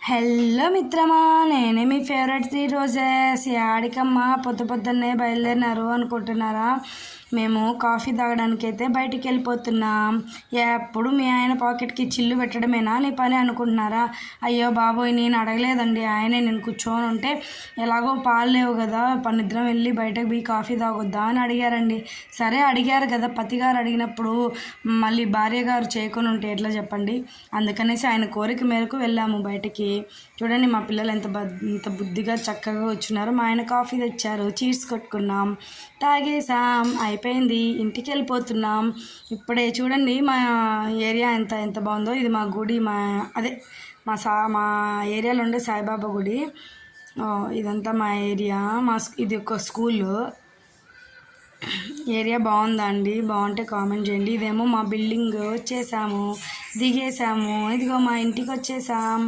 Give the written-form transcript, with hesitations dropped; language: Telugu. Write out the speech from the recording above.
హలో మిత్రమా, నేనే మీ ఫేవరెట్ 3 రోజెస్. యాడికమ్మా పొద్దున్నే బయలుదేరినారు అనుకుంటున్నారా? మేము కాఫీ తాగడానికి అయితే బయటికి వెళ్ళిపోతున్నాం. ఎప్పుడు మీ ఆయన పాకెట్కి చిల్లు పెట్టడమేనా నీ పని అనుకుంటున్నారా? అయ్యో బాబోయ్, నేను అడగలేదండి. ఆయనే నేను కూర్చొని ఉంటే ఎలాగో పాలు లేవు కదా, పనిద్దరం వెళ్ళి బయటకు పోయి కాఫీ తాగొద్దా అని అడిగారండి. సరే అడిగారు కదా, పతిగారు అడిగినప్పుడు మళ్ళీ భార్య గారు చేయకొని ఉంటే ఎట్లా చెప్పండి. అందుకనేసి ఆయన కోరిక మేరకు వెళ్ళాము బయటికి. చూడండి మా పిల్లలు ఎంత బుద్ధిగా చక్కగా వచ్చినారు. మా ఆయన కాఫీ తెచ్చారు, చీర్స్ కొట్టుకున్నాం, తాగేసాం, అయిపోయింది, ఇంటికి వెళ్ళిపోతున్నాం. ఇప్పుడే చూడండి మా ఏరియా ఎంత బాగుందో. ఇది మా గుడి, మా ఏరియాలో ఉండే సాయిబాబా గుడి. ఇదంతా మా ఏరియా. ఇది ఒక స్కూలు. ఏరియా బాగుందా అండి? బాగుంటే కామెంట్ చేయండి. ఇదేమో మా బిల్డింగ్. వచ్చేసాము, దిగేసాము, ఇదిగో మా ఇంటికి వచ్చేసాం.